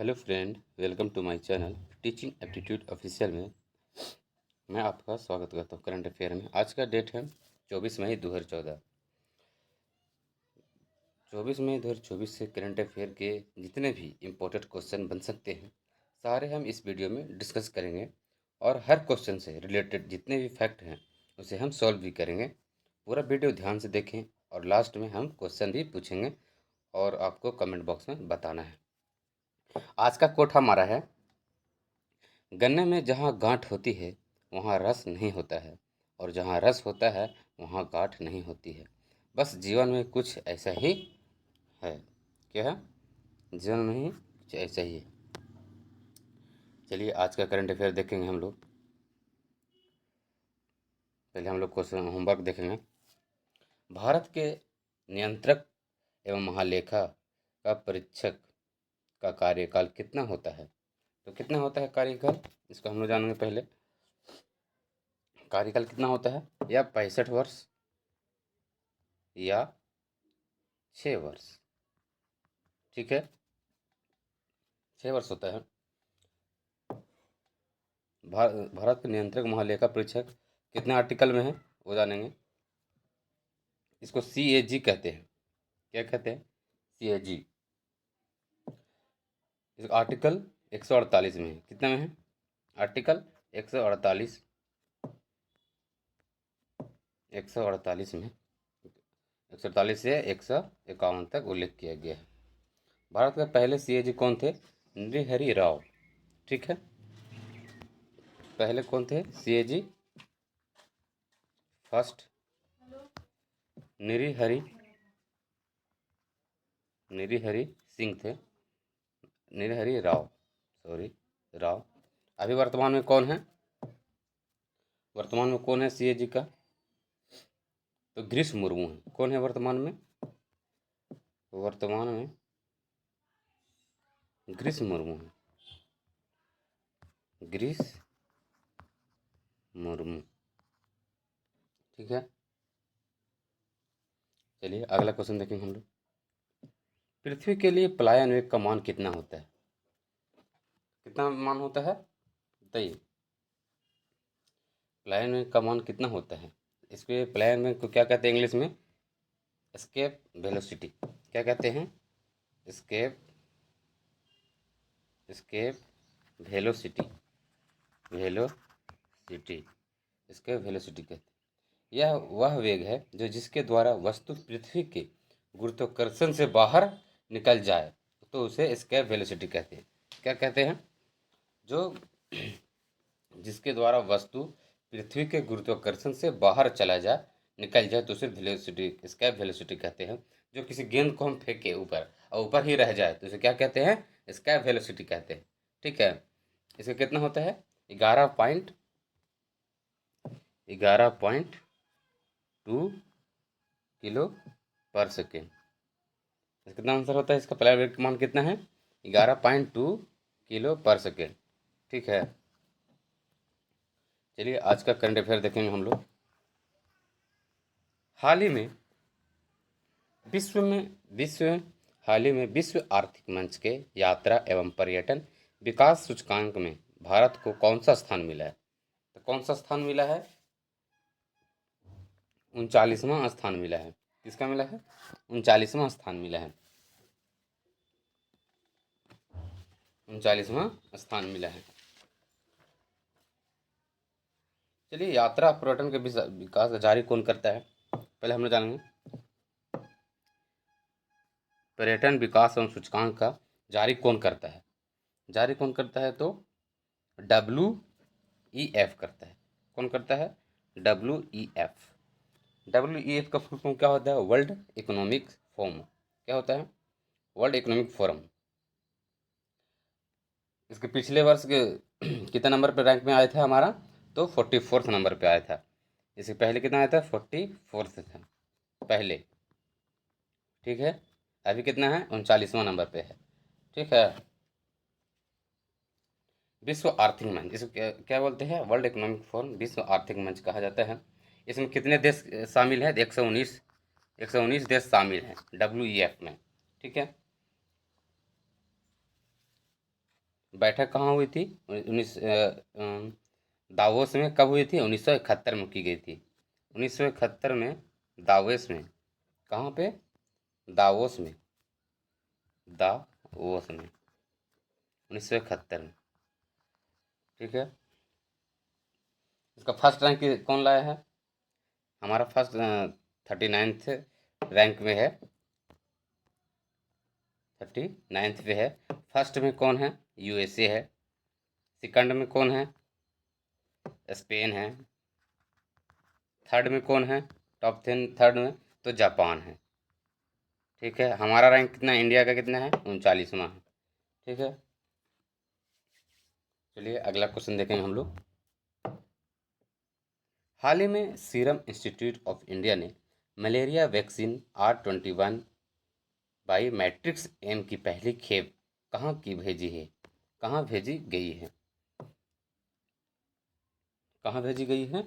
Hello friend, welcome to my channel teaching aptitude official में मैं आपका स्वागत करता हूँ। करंट अफेयर में आज का डेट है 24 मई 2014। 24 मई 2024 से करंट अफेयर के जितने भी इम्पोर्टेंट क्वेश्चन बन सकते हैं सारे हम इस वीडियो में डिस्कस करेंगे और हर क्वेश्चन से रिलेटेड जितने भी फैक्ट हैं उसे हम सॉल्व भी करेंगे। पूरा वीडियो ध्यान से देखें और लास्ट में हम क्वेश्चन भी पूछेंगे और आपको कमेंट बॉक्स में बताना है। आज का कोट हमारा है, गन्ने में जहाँ गांठ होती है वहाँ रस नहीं होता है और जहाँ रस होता है वहाँ गांठ नहीं होती है। बस जीवन में कुछ ऐसा ही है। क्या है? जीवन में ही कुछ ऐसा ही है। चलिए आज का करंट अफेयर देखेंगे हम लोग। पहले हम लोग क्वेश्चन होमवर्क देखेंगे। भारत के नियंत्रक एवं महालेखा का परीक्षक का कार्यकाल कितना होता है? तो कितना होता है कार्यकाल, इसको हम लोग जानेंगे। पहले कार्यकाल कितना होता है, या 65 वर्ष या 6 वर्ष। ठीक है, 6 वर्ष होता है। भारत के नियंत्रक महालेखा परीक्षक कितने आर्टिकल में है वो जानेंगे। इसको CAG कहते हैं। क्या कहते हैं? CAG। इस आर्टिकल 148 में है। कितना में है? आर्टिकल 148 में 148 से 151 तक उल्लेख किया गया है। भारत के पहले CAG कौन थे? नरहरि राव। ठीक है, पहले कौन थे CAG? फर्स्ट नरहरि सिंह थे, नरहरि राव, सॉरी राव। अभी वर्तमान में कौन है? वर्तमान में कौन है CAG का? तो ग्रीस मुर्मू है। कौन है वर्तमान में? वर्तमान में ग्रीस मुर्मू है। ग्रीस मुर्मू। ठीक है, चलिए अगला क्वेश्चन देखेंगे हम लोग। पृथ्वी के लिए पलायन वेग का मान कितना होता है? कितना मान होता है बताइए। पलायन वेग का मान कितना होता है? इसके पलायन वेग को क्या कहते हैं इंग्लिश में? Escape velocity. क्या कहते हैं? Escape velocity. इसके वेलोसिटी कहते हैं। यह वह वेग है जो जिसके द्वारा वस्तु पृथ्वी के गुरुत्वाकर्षण से बाहर निकल जाए तो उसे एस्केप वेलोसिटी कहते हैं। क्या कहते हैं? जो जिसके द्वारा वस्तु पृथ्वी के गुरुत्वाकर्षण से बाहर चला जाए, निकल जाए तो उसे वेलोसिटी, एस्केप वेलोसिटी कहते हैं। जो किसी गेंद को हम फेंके ऊपर और ऊपर ही रह जाए तो उसे क्या कहते हैं? एस्केप वेलोसिटी कहते हैं। ठीक है, इसका कितना होता है? 11.2 किलो पर सेकेंड। कितना आंसर होता है इसका? पहला वेग का मान कितना है? 11.2 किलो पर सेकेंड। ठीक है, चलिए आज का करंट अफेयर देखेंगे हम लोग। हाल ही में विश्व आर्थिक मंच के यात्रा एवं पर्यटन विकास सूचकांक में भारत को कौन सा स्थान मिला है? तो कौन सा स्थान मिला है? 39वां स्थान मिला है। किसका मिला है? 39वां स्थान मिला है। 39वां स्थान मिला है। चलिए, यात्रा पर्यटन के विकास जारी कौन करता है पहले हम लोग जानेंगे। पर्यटन विकास एवं सूचकांक का जारी कौन करता है? जारी कौन करता है? तो WEF करता है। कौन करता है? WEF। WEF का फुल फॉर्म क्या होता है? World economic forum. क्या होता है? World economic forum. इसके पिछले वर्ष के कितने नंबर पर रैंक में आया था हमारा? तो 44 नंबर पे आया था। इससे पहले कितना आया था? 44 था पहले। ठीक है, अभी कितना है? 39वां नंबर पे है। ठीक है, विश्व आर्थिक मंच, इसको क्या बोलते हैं? वर्ल्ड इकोनॉमिक फोरम, विश्व आर्थिक मंच कहा जाता है। इसमें कितने देश शामिल हैं? 119 देश शामिल हैं WEF में। ठीक है, बैठक कहाँ हुई थी? दावोस में कब हुई थी? 1971 में की गई थी। 1971 में दावोस में। कहाँ पे? दावोस में। दावोस में 1971 में। ठीक है। इसका फर्स्ट रैंक कौन लाया है? हमारा फर्स्ट 39th रैंक में है। 39th पे है। फर्स्ट में कौन है? यूएसए है। सेकंड में कौन है? स्पेन है। थर्ड में कौन है? टॉप 10 थर्ड में तो जापान है। ठीक है। हमारा रैंक कितना, इंडिया का कितना है? 39वां है। ठीक है। चलिए अगला क्वेश्चन देखेंगे हम लोग। हाल ही में सीरम इंस्टीट्यूट ऑफ इंडिया ने malaria vaccine R21 by Matrix M की पहली खेप कहाँ की भेजी है? कहाँ भेजी गई है? कहाँ भेजी गई है?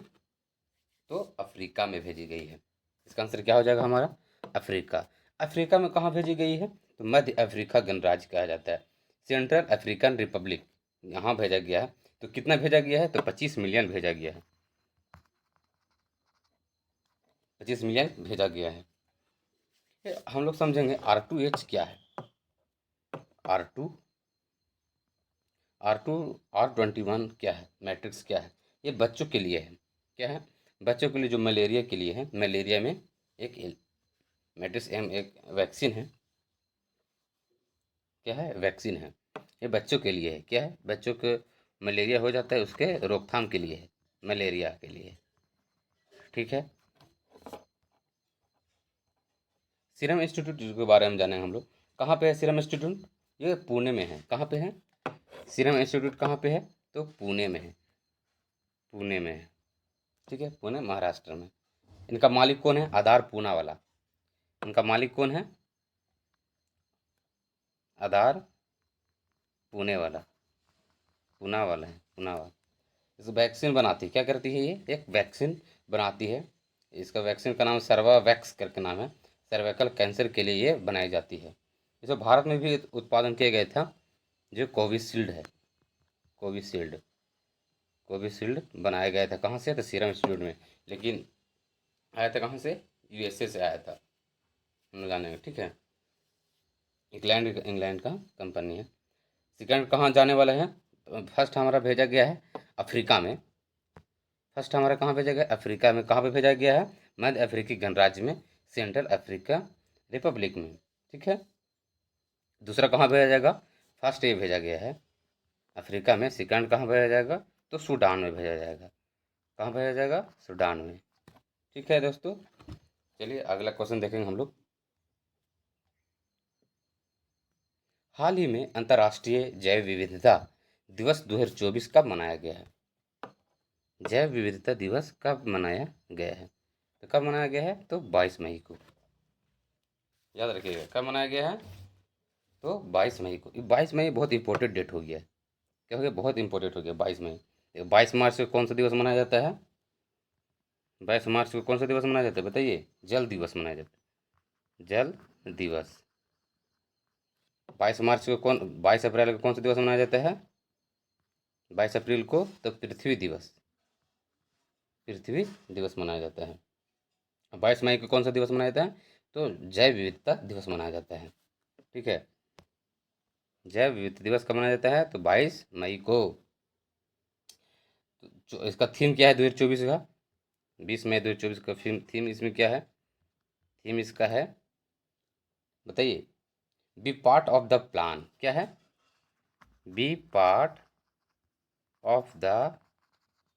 तो अफ्रीका में भेजी गई है। इसका आंसर क्या हो जाएगा हमारा? अफ्रीका। अफ्रीका में कहाँ भेजी गई है? तो मध्य अफ्रीका गणराज्य कहा जाता है, सेंट्रल अफ्रीकन रिपब्लिक, यहाँ भेजा गया है। तो कितना भेजा गया है? तो 25 मिलियन भेजा गया है। 25 मिलियन भेजा गया है। हम लोग समझेंगे R2H क्या है। आर टू R2 R21 क्या है, मैट्रिक्स क्या है? ये बच्चों के लिए है। क्या है? बच्चों के लिए, जो मलेरिया के लिए है। मलेरिया में एक मैट्रिक्स एम एक वैक्सीन है। क्या है? वैक्सीन है। ये बच्चों के लिए है। क्या है? बच्चों को मलेरिया हो जाता है, उसके रोकथाम के लिए है, मलेरिया के लिए। ठीक है। सीरम इंस्टीट्यूट के बारे में जानेंगे हम लोग। कहाँ पे है सीरम इंस्टीट्यूट? ये पुणे में है। कहाँ पे है सीरम इंस्टीट्यूट? कहाँ पे है? तो पुणे में है। पुणे में है। ठीक है, पुणे महाराष्ट्र में। इनका मालिक कौन है? आधार पूना वाला। इनका मालिक कौन है? आधार पुणे वाला। पूना वाला है, पूना वाला। इस वैक्सीन बनाती है, क्या करती है? ये एक वैक्सीन बनाती है। इसका वैक्सीन का नाम सर्वावैक्स करके नाम है। सर्वाइकल कैंसर के लिए ये बनाई जाती है। इसे भारत में भी उत्पादन किया गया था, जो कोविशील्ड है। कोविशील्ड। कोविशील्ड बनाया गया था कहाँ से? तो सीरम इंस्टीट्यूट में। लेकिन आया था कहाँ से? यूएसए से आया था। हम लोग जानेंगे। ठीक है। इंग्लैंड इंग्लैंड का कंपनी है। सेकंड कहाँ जाने वाला है? फर्स्ट हमारा भेजा गया है अफ्रीका में। फर्स्ट हमारा कहाँ भेजा गया? अफ्रीका में। कहाँ पे भेजा गया है? मध्य अफ्रीकी गणराज्य में, सेंट्रल अफ्रीका रिपब्लिक में। ठीक है। दूसरा कहाँ भेजा जाएगा? फर्स्ट ये भेजा गया है अफ्रीका में। सेकंड कहाँ भेजा जाएगा? तो सूडान में भेजा जाएगा। कहाँ भेजा जाएगा? सूडान में। ठीक है दोस्तों। चलिए अगला क्वेश्चन देखेंगे हम लोग। हाल ही में अंतर्राष्ट्रीय जैव विविधता दिवस 2024 कब मनाया गया है? जैव विविधता दिवस कब मनाया गया है? तो कब मनाया गया है? तो 22 मई को। याद रखिएगा कब मनाया गया है? तो 22 मई को। 22 मई बहुत इंपॉर्टेंट डेट हो गया है। क्या हो गया? बहुत इंपॉर्टेंट हो गया 22 मई। 22 मार्च को कौन सा दिवस मनाया जाता है? 22 मार्च को कौन सा दिवस मनाया जाता है बताइए? जल दिवस मनाया जाता है। जल दिवस। 22 मार्च को 22 अप्रैल को कौन सा दिवस मनाया जाता है? 22 अप्रैल को तो पृथ्वी दिवस। पृथ्वी दिवस मनाया जाता है। 22 मई को कौन सा दिवस मनाया जाता है? तो जैव विविधता दिवस मनाया जाता है। ठीक है। जैव विविधता दिवस कब मनाया जाता है? तो 22 मई को। तो इसका थीम क्या है 2024 का? 20 मई 2024 का थीम इसमें क्या है? थीम इसका है, बताइए। Be part of the plan. क्या है? Be part of the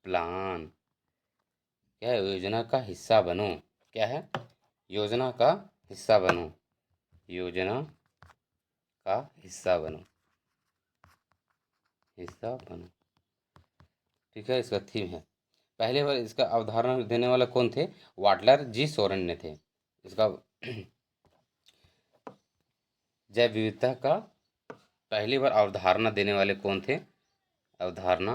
plan. क्या है? योजना का हिस्सा बनो। क्या है? योजना का हिस्सा बनो। योजना का हिस्सा बनो। हिस्सा बनो। ठीक है। इसका थीम है। पहले बार इसका अवधारणा देने वाला कौन थे? वाटलर जी सोरेन ने थे। इसका जैव विविधता का पहली बार अवधारणा देने वाले कौन थे? अवधारणा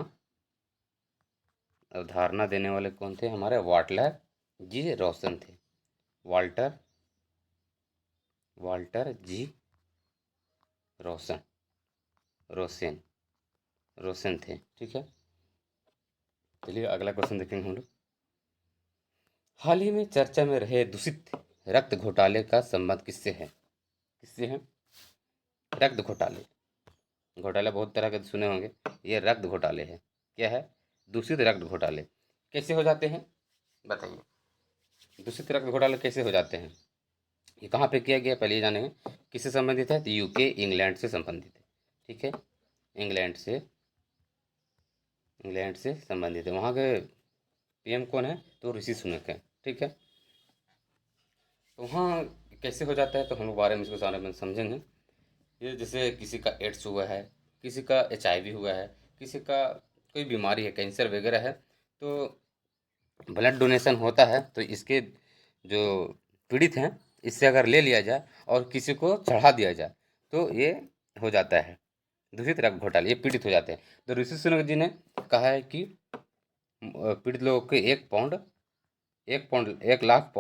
अवधारणा देने वाले कौन थे? हमारे वाटलर जी रोशन थे। वाल्टर वाल्टर जी रोशन रोसेन। रोशन थे। ठीक है, चलिए अगला क्वेश्चन देखेंगे हम लोग। हाल ही में चर्चा में रहे दूषित रक्त घोटाले का संबंध किससे है? किससे है? रक्त घोटाले। घोटाले बहुत तरह के सुने होंगे, ये रक्त घोटाले है। क्या है? दूषित रक्त घोटाले। कैसे हो जाते हैं बताइए? दूषित रक्त घोटाले कैसे हो जाते हैं? ये कहाँ पे किया गया पहले ये जानेंगे। किससे संबंधित है? तो यूके, इंग्लैंड से संबंधित है। ठीक है, इंग्लैंड से संबंधित है। वहाँ के पीएम कौन है? तो ऋषि सुनक है। ठीक है, तो वहाँ कैसे हो जाता है तो हम लोग बारे में इसके बारे में समझेंगे। ये जैसे किसी का एड्स हुआ है, किसी का एचआईवी हुआ है, किसी का कोई बीमारी है, कैंसर वगैरह है, तो ब्लड डोनेशन होता है तो इसके जो पीड़ित हैं इससे अगर ले लिया जाए और किसी को चढ़ा दिया जाए तो ये हो जाता है दूषित रक्त घोटाले, ये पीड़ित हो जाते हैं। तो ऋषि सुनक जी ने कहा है कि पीड़ित लोगों को 1 लाख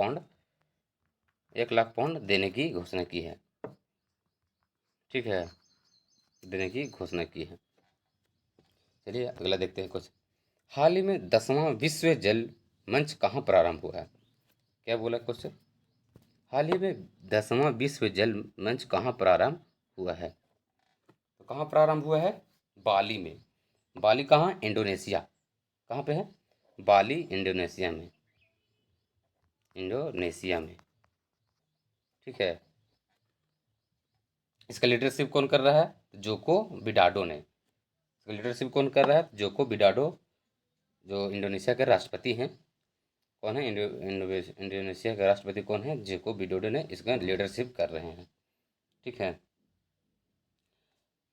पाउंड देने की घोषणा की है। ठीक है, देने की घोषणा की है। चलिए अगला देखते हैं कुछ। हाल ही में 10वां विश्व जल मंच कहाँ प्रारंभ हुआ है? क्या बोला क्वेश्चन? हाल ही में 10वां विश्व जल मंच कहाँ प्रारंभ हुआ है? तो कहाँ प्रारंभ हुआ है? बाली में। बाली कहाँ? इंडोनेशिया। कहाँ पे है? बाली, इंडोनेशिया में। इंडोनेशिया में। ठीक है, इसका लीडरशिप कौन कर रहा है? जोको विडाडो ने। इसका लीडरशिप कौन कर रहा है? जोको विडाडो, जो इंडोनेशिया के राष्ट्रपति हैं। कौन है? इंडोनेशिया के राष्ट्रपति कौन है? जोको विडोडो ने इसका लीडरशिप कर रहे हैं। ठीक है,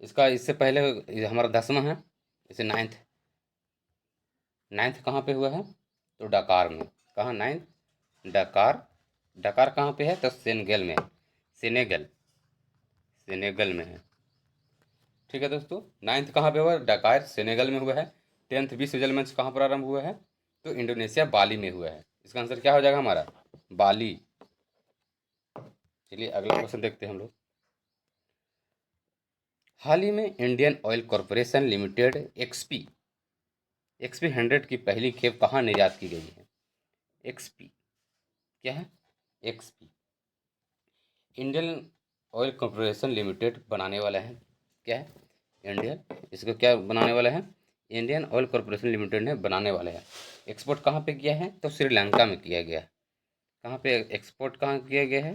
इसका इससे पहले ये हमारा 10वां है, इसे नाइन्थ। नाइन्थ कहाँ पे हुआ है? तो डकार में। कहाँ? नाइन्थ डकार। डकार कहाँ पे है? तो सेनेगल में। सेनेगल, सेनेगल में है। ठीक है दोस्तों, नाइन्थ कहाँ पे हुआ है? डकार, सेनेगल में हुआ है। 10th विश्व जल मंच कहाँ प्रारंभ हुआ है? तो इंडोनेशिया, बाली में हुआ है। इसका आंसर क्या हो जाएगा हमारा? बाली। चलिए अगला क्वेश्चन देखते हैं हम लोग। हाल ही में Indian oil corporation limited XP 100 की पहली खेप कहाँ निर्यात की गई है? एक्सपी क्या है? XP Indian oil corporation limited बनाने वाला है। क्या है? इंडियन, इसको क्या बनाने वाला है? इंडियन ऑयल कॉरपोरेशन लिमिटेड ने बनाने वाला है। एक्सपोर्ट कहाँ पे किया है? तो श्रीलंका में किया गया है। कहाँ पे एक्सपोर्ट कहाँ किया गया है?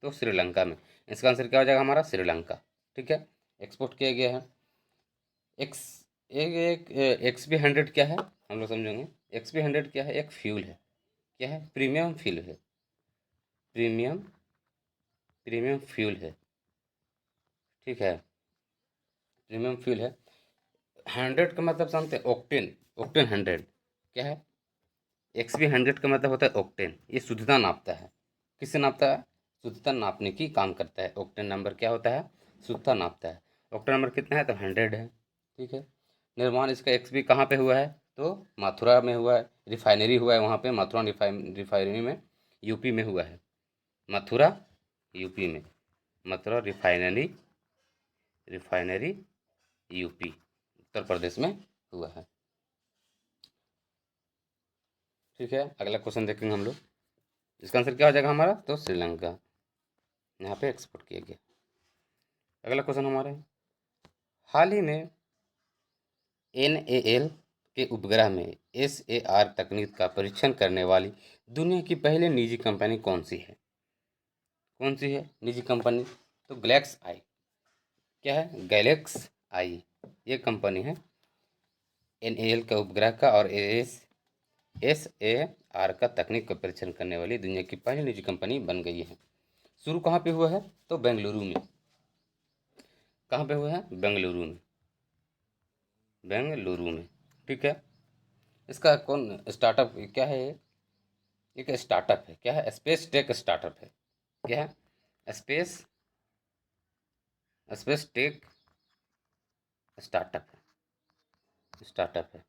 तो श्रीलंका में। इसका आंसर क्या हो जाएगा हमारा? श्रीलंका। ठीक है, एक्सपोर्ट किया गया है। एक्स एक एक XP100 क्या है हम लोग समझेंगे। XP100 क्या है? एक फ्यूल है। क्या है? प्रीमियम फ्यूल है। प्रीमियम प्रीमियम फ्यूल है। ठीक है, प्रीमियम फ्यूल है। 100 का मतलब जानते हैं? ऑक्टेन। ऑक्टेन 100 क्या है? XP100 का मतलब होता है ऑक्टेन। ये शुद्धता नापता है। किससे नापता है? शुद्धता नापने की काम करता है। ऑक्टेन नंबर क्या होता है? शुद्धता नापता है। ऑक्टेन नंबर कितना है? तो 100 है। ठीक है, निर्माण इसका XP कहाँ पे हुआ है? तो मथुरा में हुआ है। रिफाइनरी हुआ है वहाँ पे, मथुरा रिफाइनरी में, यूपी में हुआ है। मथुरा, यूपी में। Mathura refinery, refinery UP, Uttar Pradesh में हुआ है। ठीक है, अगला क्वेश्चन देखेंगे हम लोग। इसका आंसर क्या हो जाएगा हमारा? तो श्रीलंका, यहाँ पे एक्सपोर्ट किया गया। अगला क्वेश्चन हमारा है, हाल ही में NAL के उपग्रह में SAR तकनीक का परीक्षण करने वाली दुनिया की पहली निजी कंपनी कौन सी है? कौन सी है निजी कंपनी? तो गैलेक्स आई। क्या है? गैलेक्स आई, ये कंपनी है। NAL का उपग्रह का और SAR का तकनीक का परीक्षण करने वाली दुनिया की पहली निजी कंपनी बन गई है। शुरू कहाँ पे हुआ है? तो बेंगलुरु में। कहाँ पे हुआ है? बेंगलुरु में। बेंगलुरु में। ठीक है, इसका कौन स्टार्टअप क्या है? ये एक स्टार्टअप है। क्या है? स्पेस टेक स्टार्टअप है। क्या है? स्पेस टेक स्टार्टअप है। स्टार्टअप है।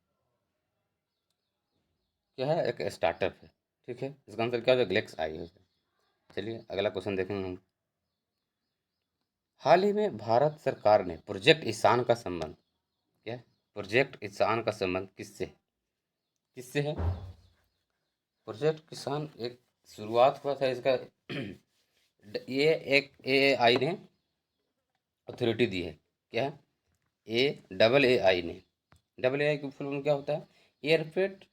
क्या है? एक स्टार्टअप है। ठीक है, इसका आंसर क्या हो जाएगा? ग्लेक्स आई हो जाएगा। चलिए अगला क्वेश्चन देखेंगे हम। हाल ही में भारत सरकार ने प्रोजेक्ट ईशान का संबंध, क्या है? प्रोजेक्ट किसान का संबंध किससे है? प्रोजेक्ट किसान एक शुरुआत हुआ था इसका ये एक AI ने अथॉरिटी दी है। क्या है? AA ने, AA की फुल फॉर्म क्या होता है? Airport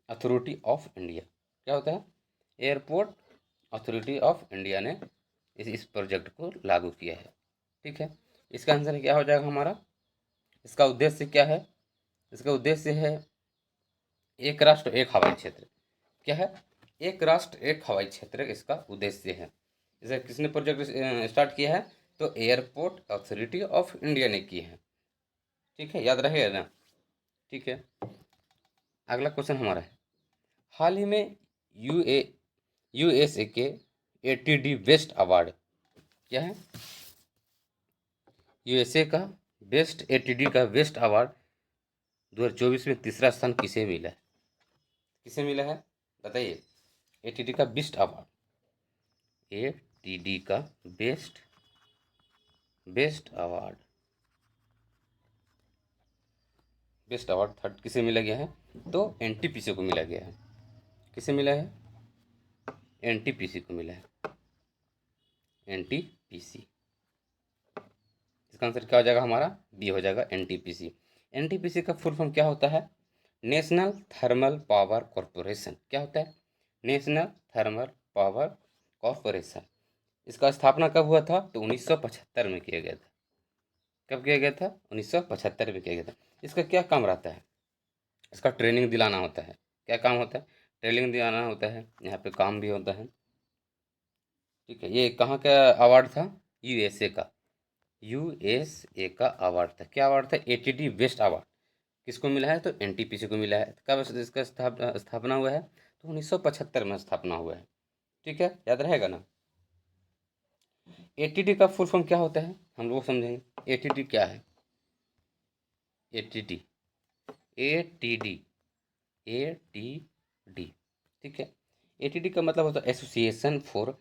authority of India. क्या होता है? एयरपोर्ट अथॉरिटी ऑफ इंडिया ने इस प्रोजेक्ट को लागू किया है। ठीक है, इसका आंसर क्या हो जाएगा हमारा? इसका उद्देश्य क्या है? इसका उद्देश्य है एक राष्ट्र एक हवाई क्षेत्र। क्या है? एक राष्ट्र एक हवाई क्षेत्र इसका उद्देश्य है। इसे किसने प्रोजेक्ट स्टार्ट किया है? तो एयरपोर्ट अथॉरिटी ऑफ इंडिया ने की है। ठीक है, याद रहेगा ना? ठीक है, अगला क्वेश्चन हमारा है, हाल ही में USA के ATD बेस्ट अवार्ड। क्या है? USA का ATD का बेस्ट अवार्ड 2024 में तीसरा स्थान किसे मिला है? किसे मिला है बताइए? ATD का बेस्ट अवार्ड, ATD का बेस्ट अवार्ड थर्ड किसे मिला गया है? तो NTPC को मिला गया है। किसे मिला है? NTPC को मिला है। NTPC, इसका आंसर क्या हो जाएगा हमारा? बी हो जाएगा, NTPC। NTPC का फुल फॉर्म क्या होता है? National thermal power corporation. क्या होता है? National thermal power corporation. इसका स्थापना कब हुआ था? तो 1975 में किया गया था। कब किया गया था? 1975 में किया गया था। इसका क्या काम रहता है? इसका ट्रेनिंग दिलाना होता है। क्या काम होता है? ट्रेनिंग दिलाना होता है, यहाँ पे काम भी होता है। ठीक है, ये कहाँ का अवार्ड था? USA का, USA का अवार्ड था। क्या अवार्ड था? ATD बेस्ट अवार्ड किसको मिला है? तो NTPC को मिला है। कब इसका स्थापना हुआ है? तो 1975 में स्थापना हुआ है। ठीक है, याद रहेगा ना? ATD का फुल फॉर्म क्या होता है हम लोग समझेंगे। ATD क्या है? ATD ATD ATD, ठीक है। ATD का मतलब होता है एसोसिएशन फॉर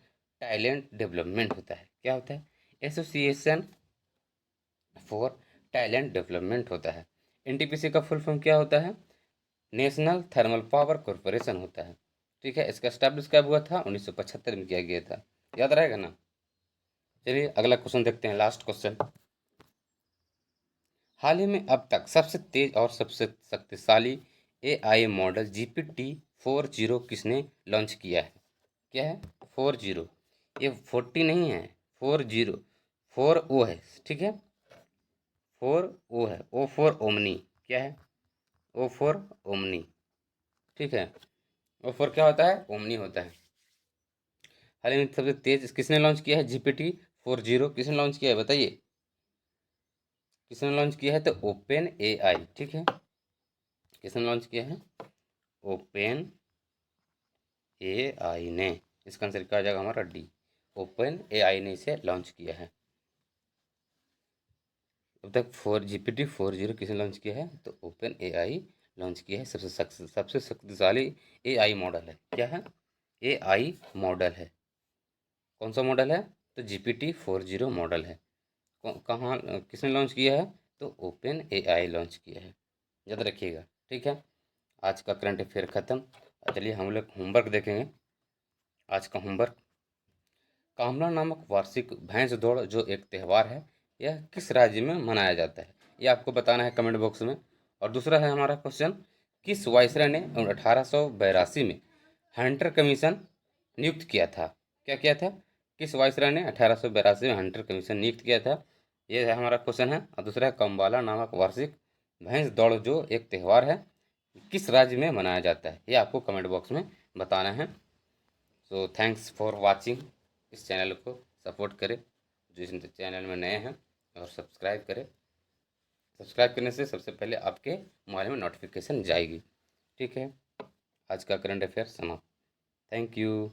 टैलेंट डेवलपमेंट होता है। क्या होता है? एसोसिएशन फॉर टैलेंट डेवलपमेंट होता है। NTPC का फुल फॉर्म क्या होता है? नेशनल थर्मल पावर कॉरपोरेशन होता है। ठीक है, इसका एस्टैब्लिश कब हुआ था? 1975 में किया गया था। याद रहेगा ना? चलिए अगला क्वेश्चन देखते हैं, लास्ट क्वेश्चन। हाल ही में अब तक सबसे तेज और सबसे शक्तिशाली AI मॉडल GPT-40 किसने लॉन्च किया है? क्या है? 40, ये 40 नहीं है, 40, 4 O है। ठीक है, 4 O है, O फॉर ओमनी। क्या है? O for omni. ठीक है, O फॉर क्या होता है? ओमनी होता है। हाल ही में सबसे तेज किसने लॉन्च किया है? GPT-40 किसने लॉन्च किया है बताइए? किसने लॉन्च किया है? तो OpenAI। ठीक है, किसने लॉन्च किया है? OpenAI ने। इसका आंसर क्या आ जाएगा हमारा? डी। OpenAI ने इसे लॉन्च किया है। अब तक GPT-40 किसने लॉन्च किया है? तो OpenAI लॉन्च किया है। सबसे शक्तिशाली AI मॉडल है। क्या है? AI मॉडल है। कौन सा मॉडल है? तो GPT-40 मॉडल है। कहाँ किसने लॉन्च किया है? तो OpenAI लॉन्च किया है। याद रखिएगा। ठीक है, आज का करंट अफेयर ख़त्म। चलिए हम लोग होमवर्क देखेंगे। आज का होमवर्क, कामला नामक वार्षिक भैंस दौड़ जो एक त्यौहार है, यह किस राज्य में मनाया जाता है? ये आपको बताना है कमेंट बॉक्स में। और दूसरा है हमारा क्वेश्चन, किस वायसराय ने 1882 में हंटर कमीशन नियुक्त किया था? क्या किया था? किस वायसराय ने 1882 में हंटर कमीशन नियुक्त किया था? ये है हमारा क्वेश्चन है। और दूसरा है कम्बाला नामक वार्षिक भैंस दौड़ जो एक त्यौहार है, किस राज्य में मनाया जाता है? ये आपको कमेंट बॉक्स में बताना है। So thanks for watching. इस चैनल को सपोर्ट करें जो इस चैनल में नए हैं, और सब्सक्राइब करें। सब्सक्राइब करने से सबसे पहले आपके मोबाइल में नोटिफिकेशन जाएगी। ठीक है, आज का करंट अफेयर समाप्त। Thank you.